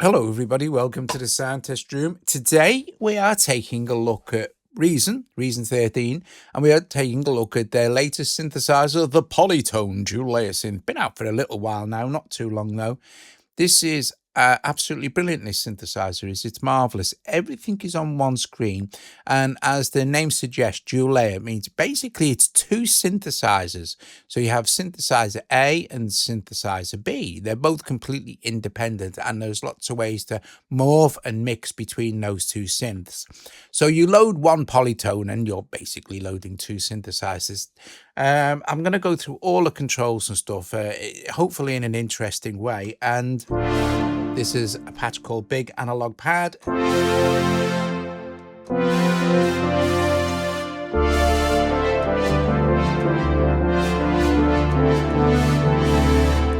Hello, everybody. Welcome to the Sound Test Room. Today, we are taking a look at Reason 13, and we are taking a look at their latest synthesizer, the Polytone dual layer synth. Been out for a little while now, not too long though. This is absolutely brilliant, this synthesizer is. It's marvelous. Everything is on one screen, and as the name suggests, dual layer means basically it's two synthesizers. So you have synthesizer A and synthesizer B. They're both completely independent, and there's lots of ways to morph and mix between those two synths. So you load one Polytone and you're basically loading two synthesizers. I'm going to go through all the controls and stuff, hopefully in an interesting way. And this is a patch called Big Analog Pad.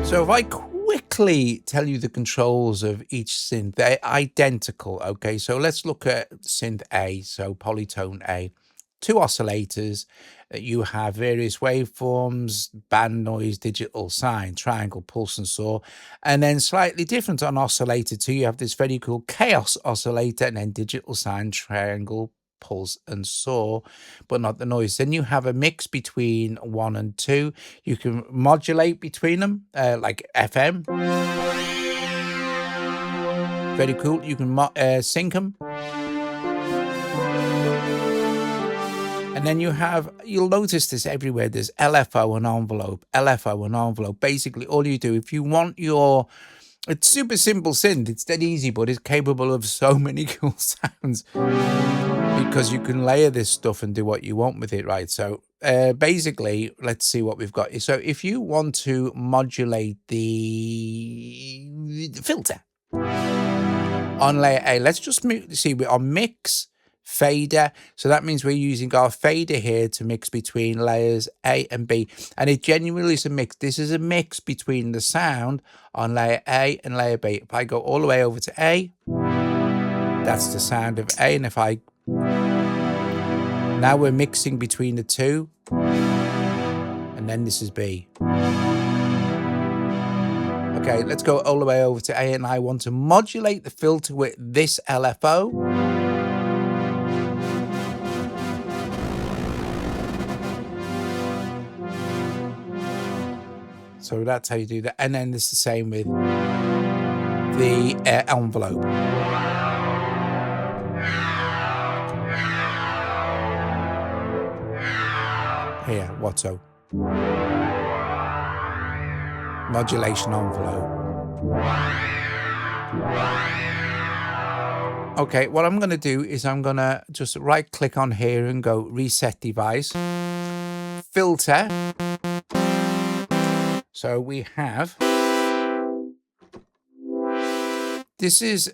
So if I quickly tell you the controls of each synth, they're identical. Okay, so let's look at synth A, so Polytone A. Two oscillators. You have various waveforms, band noise, digital sine, triangle, pulse, and saw. And then slightly different on oscillator 2, you have this very cool chaos oscillator, and then digital sine, triangle, pulse, and saw, but not the noise. Then you have a mix between 1 and 2. You can modulate between them, like FM. Very cool. You can sync them. And then you'll notice this everywhere. There's LFO and envelope, LFO and envelope. Basically, all you do, if you want it's super simple synth. It's dead easy, but it's capable of so many cool sounds because you can layer this stuff and do what you want with it, right? So basically, let's see what we've got. So if you want to modulate the filter on layer A, let's just see we're on mix, fader. So that means we're using our fader here to mix between layers A and B. And it genuinely is a mix. This is a mix between the sound on layer A and layer B. If I go all the way over to A, that's the sound of A. And if I... Now we're mixing between the two. And then this is B. Okay, let's go all the way over to A. And I want to modulate the filter with this LFO. So that's how you do that. And then it's the same with the envelope. Here, Watto. Modulation envelope. Okay, what I'm going to do is I'm going to just right click on here and go reset device. Filter. So we have, this is,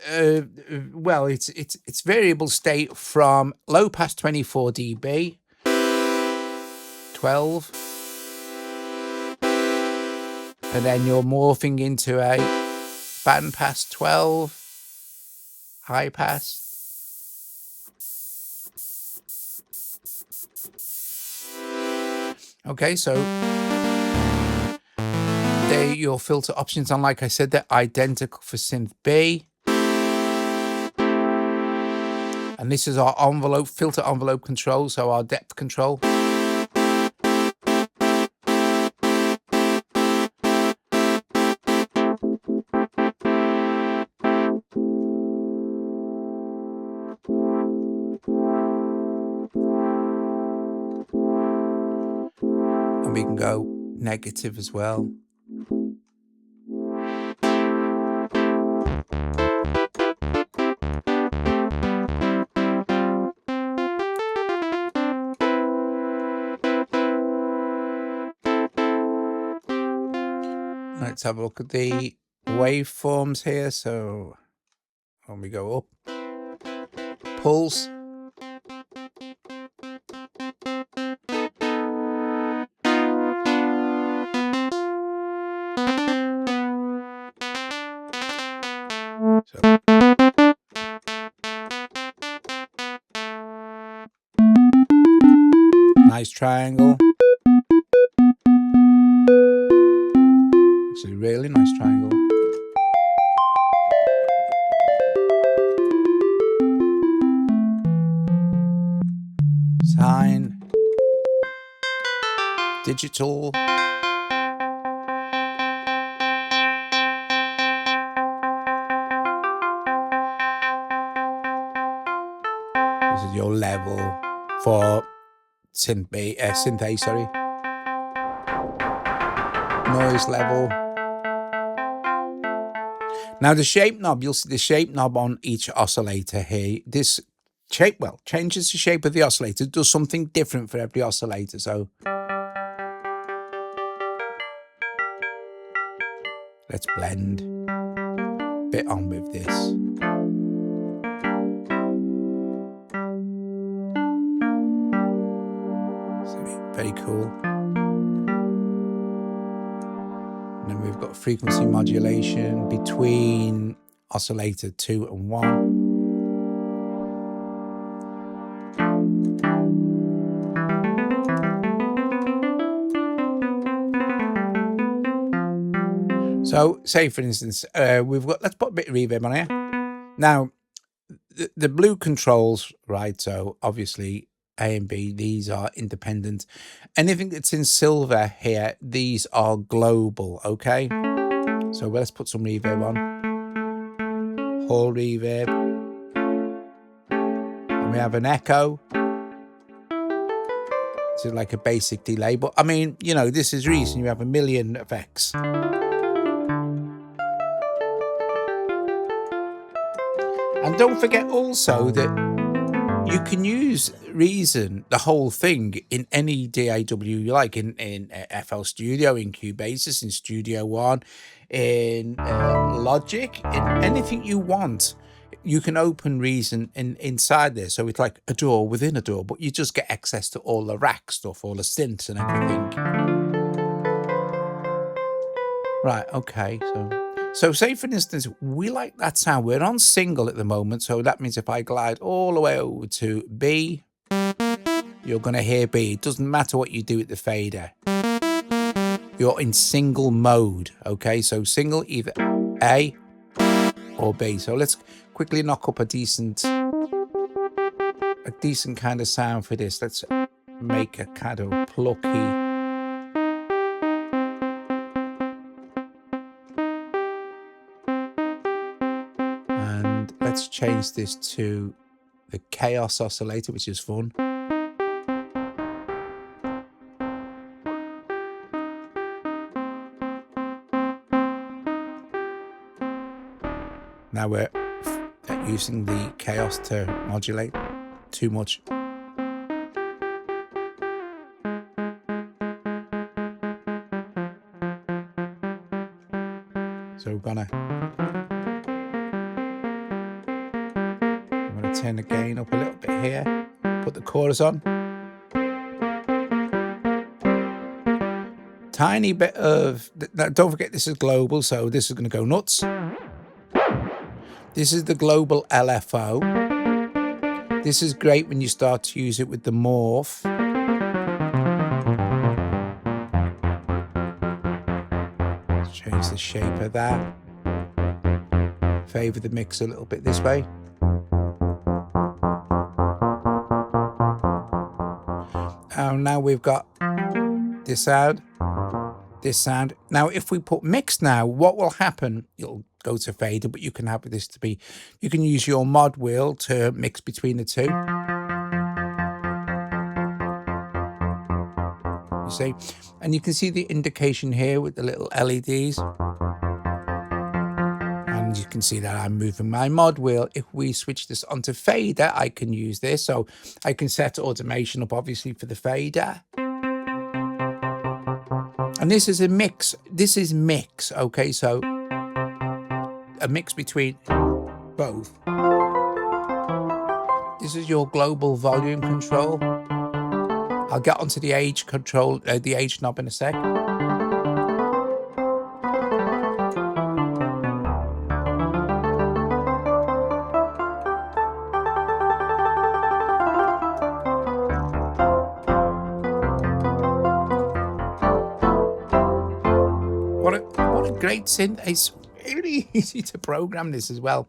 well, it's variable state from low pass 24 dB, 12, and then you're morphing into a band pass 12, high pass. Okay, so your filter options, and like I said, they're identical for synth B. And this is our envelope, filter envelope control, so our depth control. And we can go negative as well. Let's have a look at the waveforms here. So when we go up, pulse. So. Nice triangle. Actually, really nice triangle. digital. This is your level for synth A, sorry. Noise level. Now the shape knob, you'll see the shape knob on each oscillator here. This shape, well, changes the shape of the oscillator, does something different for every oscillator. So let's blend a bit on with this. Very cool. And then we've got frequency modulation between oscillator 2 and 1. So, say for instance, we've got, let's put a bit of reverb on here. Now, the blue controls, right? So obviously A and B, these are independent. Anything that's in silver here, these are global, okay? So let's put some reverb on. Hall reverb. And we have an echo. This is like a basic delay, but I mean, you know, this is reason you have a million effects. And don't forget also that you can use Reason, the whole thing, in any DAW you like, in FL Studio, in Cubase, in Studio One, in Logic, in anything you want. You can open Reason inside there. So it's like a door within a door, but you just get access to all the rack stuff, all the synths and everything. Right, okay, so say for instance, we like that sound. We're on single at the moment, so that means if I glide all the way over to B, you're going to hear B. It doesn't matter what you do with the fader. You're in single mode, okay? So single, either A or B. So let's quickly knock up a decent kind of sound for this. Let's make a kind of plucky. Let's change this to the Chaos Oscillator, which is fun. Now we're using the Chaos to modulate too much. So we're gonna turn the gain up a little bit here, put the chorus on. Tiny bit of, don't forget this is global, so this is going to go nuts. This is the global LFO. This is great when you start to use it with the morph. Let's change the shape of that. Favor the mix a little bit this way. Now we've got this sound, this sound. Now, if we put mix now, what will happen? You'll go to fader, but you can have this to be, you can use your mod wheel to mix between the two. You see, and you can see the indication here with the little LEDs. And you can see that I'm moving my mod wheel. If we switch this onto fader, I can use this. So I can set automation up, obviously, for the fader. And this is a mix. This is mix, okay? So a mix between both. This is your global volume control. I'll get onto the age control, the age knob in a sec. What a great synth. It's really easy to program this as well.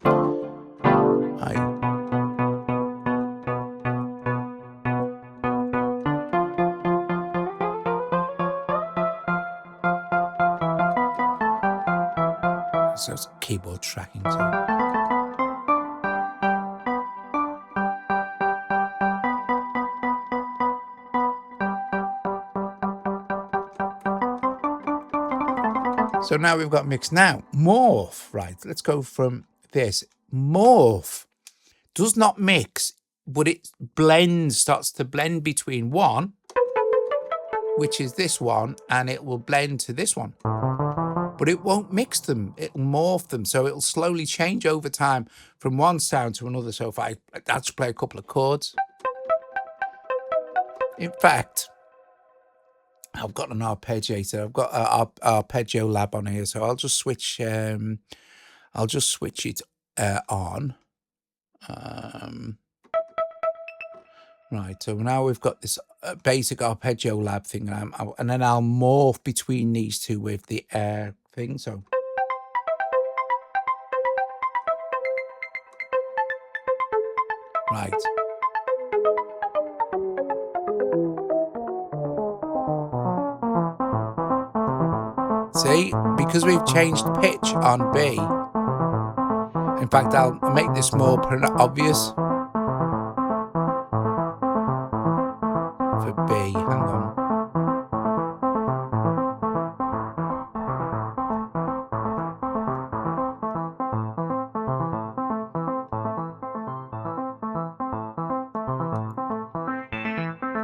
So it's keyboard tracking too. So now we've got mix. Now, morph, right? Let's go from this. Morph does not mix, but it blends, starts to blend between one, which is this one, and it will blend to this one. But it won't mix them, it'll morph them. So it'll slowly change over time from one sound to another. So if I just play a couple of chords. In fact, I've got an arpeggiator. I've got an arpeggio lab on here, so I'll just switch. I'll just switch it on. Right. So now we've got this basic arpeggio lab thing, and then I'll morph between these two with the air thing. So. Right. See, because we've changed pitch on B. In fact, I'll make this more obvious for B. Hang on.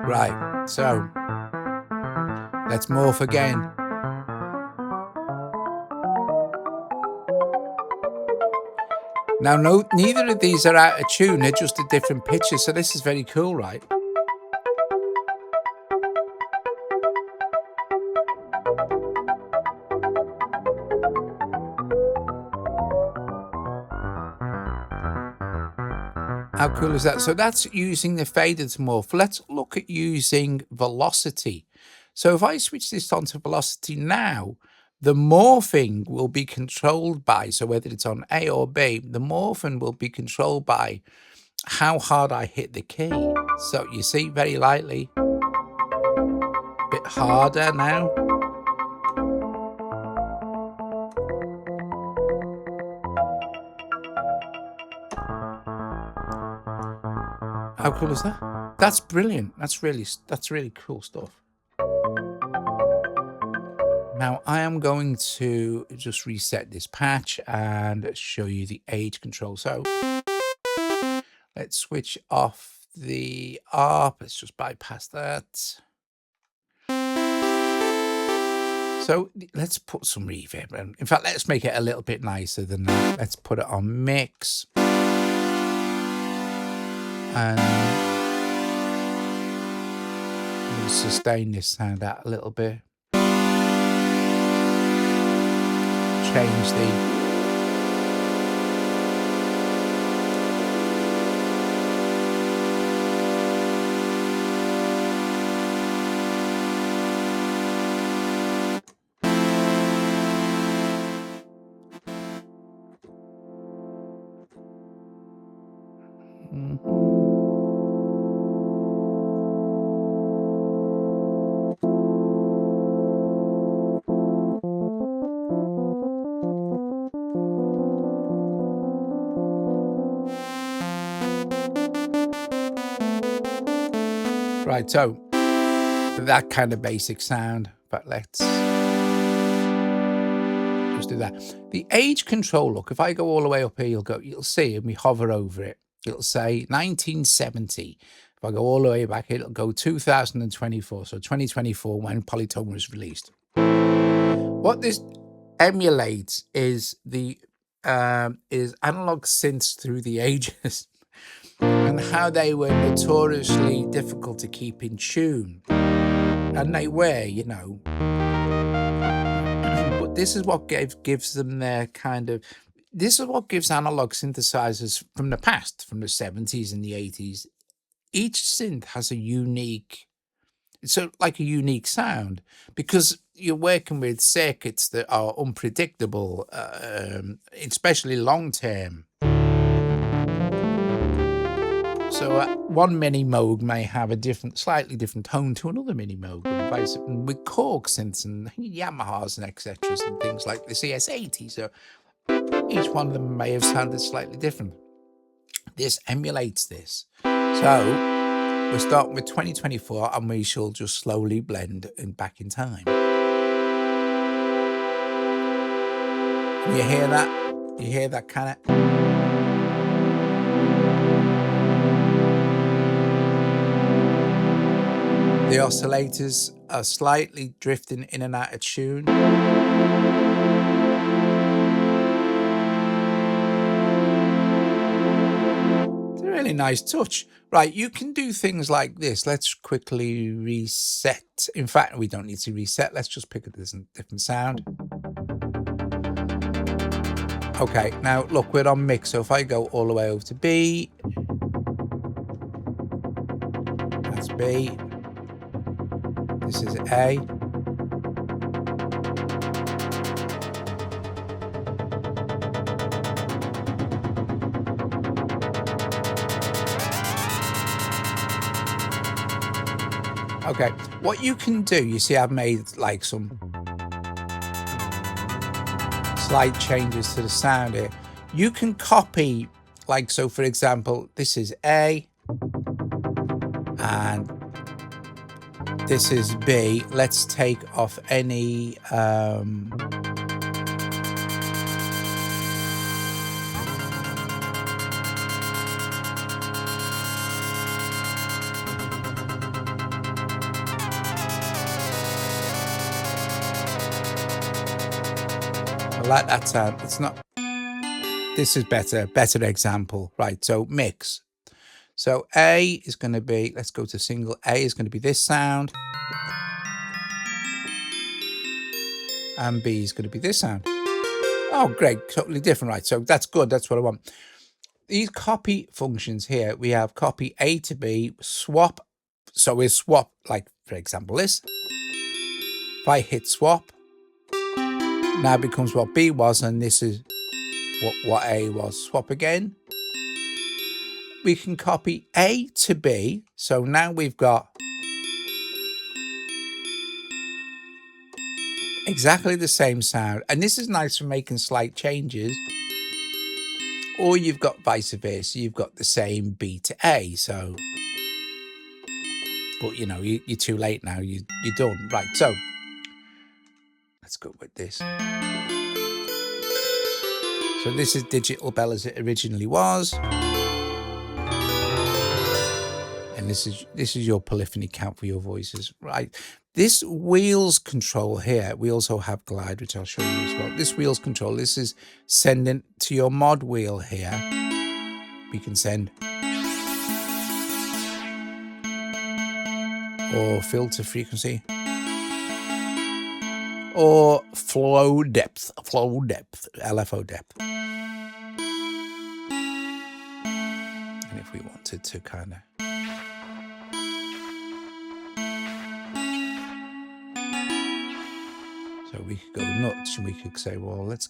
Right, so let's morph again. Now, no, neither of these are out of tune, they're just at different pitches, so this is very cool, right? How cool is that? So that's using the fader to morph. Let's look at using velocity. So if I switch this on to velocity now, the morphing will be controlled by, so whether it's on A or B, the morphing will be controlled by how hard I hit the key. So you see, very lightly, a bit harder now. How cool is that? That's brilliant. That's really cool stuff. Now I am going to just reset this patch and show you the age control. So let's switch off the ARP. Let's just bypass that. So let's put some reverb in. In fact, let's make it a little bit nicer than that. Let's put it on mix. And we'll sustain this sound out a little bit. Change the right, so that kind of basic sound, but let's just do that. The age control, look, if I go all the way up here, you'll see, and we hover over it, it'll say 1970. If I go all the way back, it'll go 2024, so 2024 when Polytone was released. What this emulates is the is analog synths through the ages. And how they were notoriously difficult to keep in tune. And they were, you know. But this is what gives them their kind of... This is what gives analog synthesizers from the past, from the 70s and the 80s. Each synth has a unique... It's like a unique sound. Because you're working with circuits that are unpredictable, especially long-term. So one mini Moog may have a slightly different tone to another mini Moog, and with Korg synths and Yamahas and etc. and things like the CS80. So Each one of them may have sounded slightly different. This emulates this. So we're starting with 2024 and we shall just slowly blend back in time. You hear that? You hear that kind of... The oscillators are slightly drifting in and out of tune. It's a really nice touch. Right, you can do things like this. Let's quickly reset. In fact, we don't need to reset. Let's just pick a different sound. Okay, now look, we're on mix. So if I go all the way over to B, that's B. This is A. Okay, what you can do, you see I've made like some slight changes to the sound here. You can copy, like, so for example, this is A and this is B. Let's take off any I like that sound. It's not, this is better example, right? So mix. So A is going to be, let's go to single. A is going to be this sound. And B is going to be this sound. Oh, great. Totally different, right? So that's good. That's what I want. These copy functions here, we have copy A to B, swap. So we swap, like, for example, this. If I hit swap, now it becomes what B was, and this is what A was. Swap again. We can copy A to B. So now we've got exactly the same sound. And this is nice for making slight changes. Or you've got vice versa. You've got the same B to A. So, but you know, you're too late now. You're done. Right. So let's go with this. So this is digital bell as it originally was. And this is your polyphony count for your voices, right? This wheels control here, we also have glide, which I'll show you as well. This wheels control, this is sending to your mod wheel here. We can send or filter frequency or flow depth, LFO depth. And if we wanted to kind of so we could go nuts and we could say, well, let's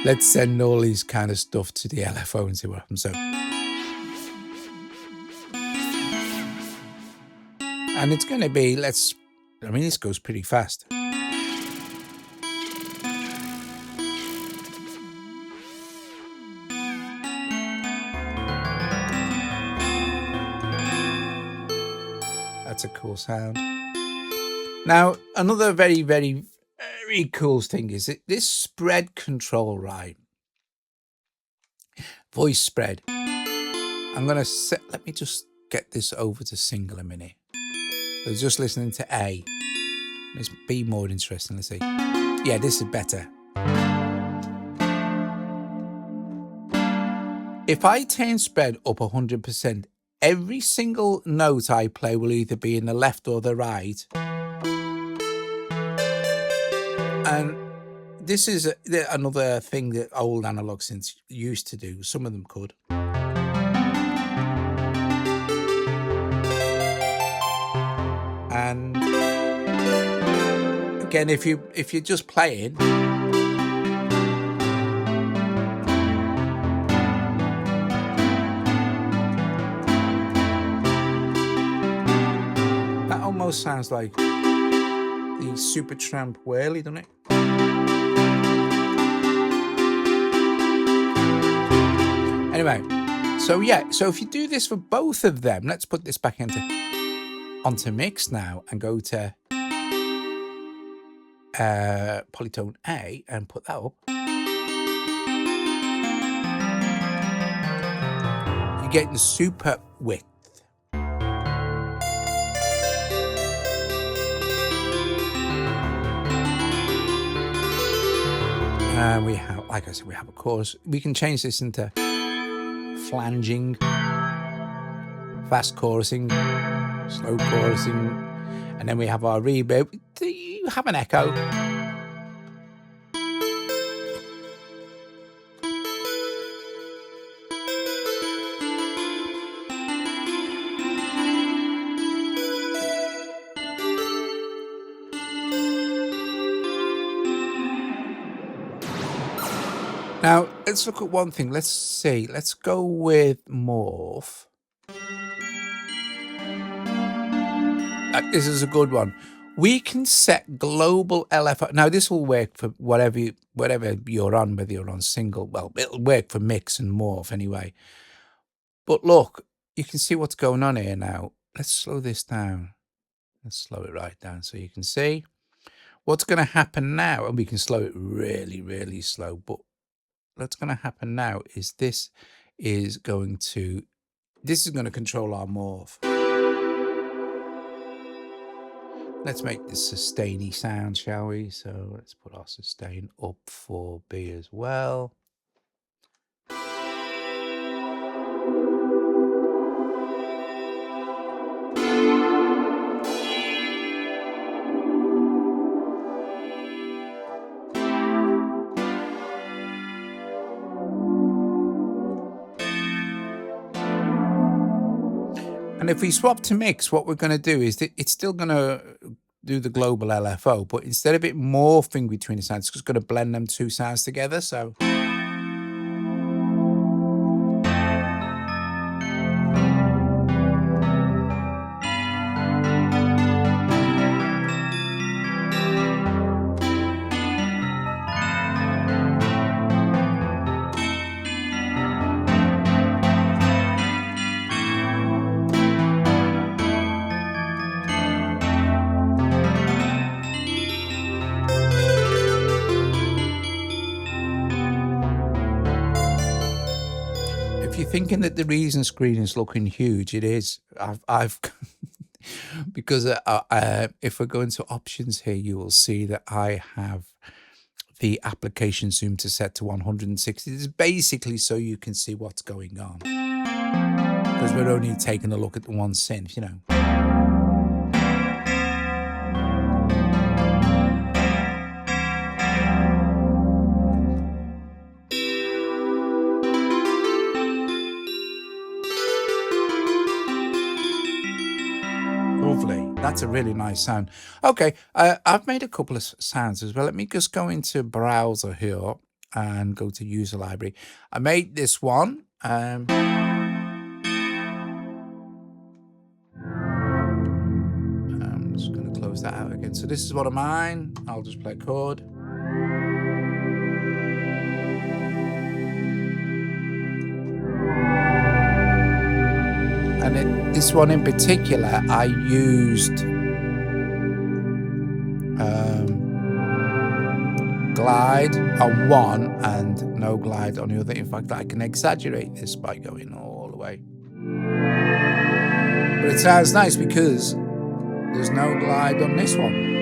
let's send all these kind of stuff to the LFO and see what happens. So, and it's going to be, I mean, this goes pretty fast. That's a cool sound. Now, another very, very, very cool thing is this spread control, right? Voice spread. I'm going to set, let me just get this over to single a minute. I was just listening to A. Let's be more interesting. Let's see. Yeah, this is better. If I turn spread up 100%, every single note I play will either be in the left or the right. And this is another thing that old analog synths used to do. Some of them could. And again, if you're just playing, that almost sounds like the Supertramp whirly, doesn't it? Anyway, so yeah, so if you do this for both of them, let's put this back onto mix now and go to Polytone A and put that up. You're getting super width. And we have, like I said, we have a chorus. We can change this into flanging, fast chorusing, slow chorusing, and then we have our reverb. Do you have an echo? Now, let's look at one thing. Let's see. Let's go with Morph. This is a good one. We can set global LFO. Now, this will work for whatever you're on, whether you're on single. Well, it'll work for mix and Morph anyway. But look, you can see what's going on here now. Let's slow this down. Let's slow it right down so you can see what's going to happen now. And we can slow it really, really slow. But what's going to happen now is this is going to control our Morph. Let's make this sustainy sound, shall we? So let's put our sustain up for B as well. And if we swap to mix, what we're going to do is it's still going to do the global LFO, but instead of it morphing between the sounds, it's just going to blend them two sounds together. So if you're thinking that the reason screen is looking huge, it is. I've because if we go into options here, you will see that I have the application zoom to set to 160. It's basically so you can see what's going on, because we're only taking a look at the one synth, you know. Lovely. That's a really nice sound. Okay, I've made a couple of sounds as well. Let me just go into browser here and go to user library. I made this one. I'm just going to close that out again. So this is one of mine. I'll just play chord. And this one in particular, I used glide on one and no glide on the other. In fact, I can exaggerate this by going all the way. But it sounds nice because there's no glide on this one.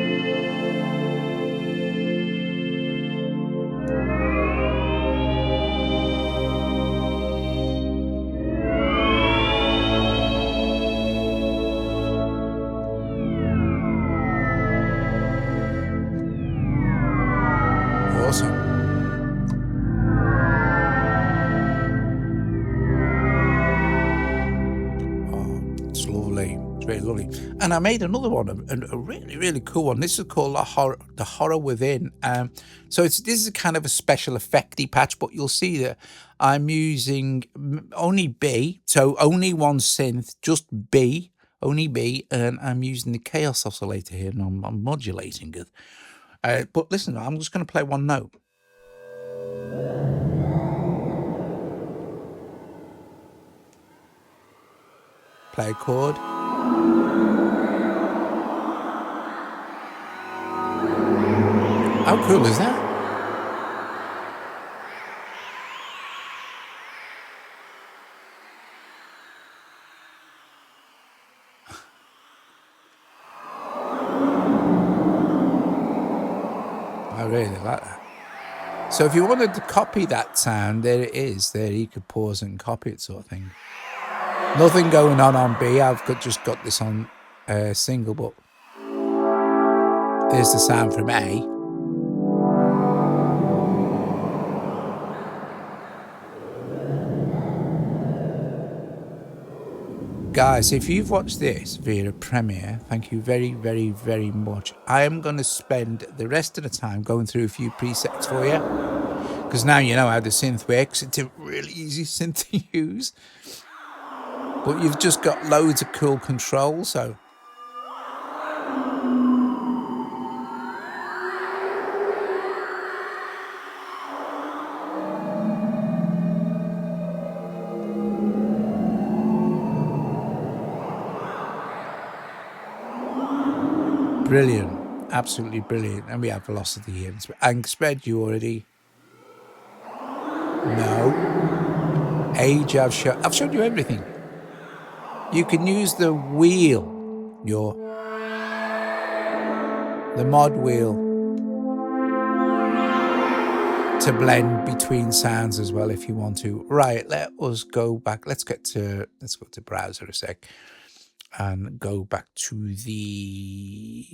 And I made another one, a really, really cool one. This is called The Horror Within. So this is kind of a special effecty patch, but you'll see that I'm using only B, so only one synth, just B, only B, and I'm using the Chaos Oscillator here, and I'm modulating it. But listen, I'm just going to play one note. play a chord. How cool is that? I really like that. So if you wanted to copy that sound, there it is. There you could pause and copy it, sort of thing. Nothing going on B. I've just got this on single, but there's the sound from A. Guys, if you've watched this via a premiere, thank you very, very, very much. I am going to spend the rest of the time going through a few presets for you, because now you know how the synth works. It's a really easy synth to use, but you've just got loads of cool controls. So brilliant, absolutely brilliant. And we have velocity here. And spread you already. No. Age, I've showed you everything. You can use the wheel, the mod wheel, to blend between sounds as well if you want to. Right, let us go back. Let's go to browser a sec and go back to the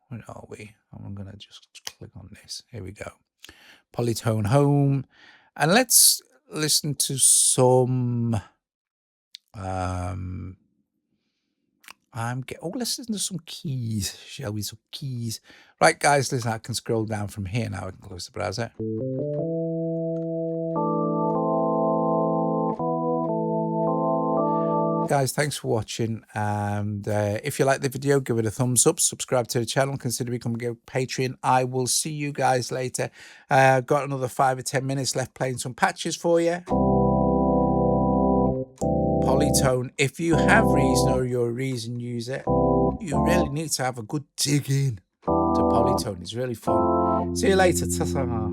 where are we? I'm gonna just click on this. Here we go. Polytone home, and let's listen to some let's listen to some keys, shall we? Some keys. Right, guys, listen, I can scroll down from here now. I can close the browser. Guys, thanks for watching. And if you like the video, give it a thumbs up, subscribe to the channel, consider becoming a Patreon. I will see you guys later. Got another 5 or 10 minutes left playing some patches for you. Polytone, if you have reason or you're a reason user, you really need to have a good dig in to Polytone. It's really fun. See you later. Ta-ta.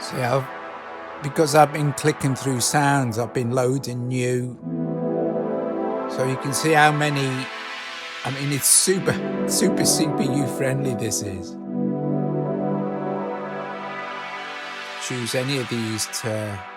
See, because I've been clicking through sounds, I've been loading new. So you can see how many, I mean, it's super CPU friendly, this is. choose any of these to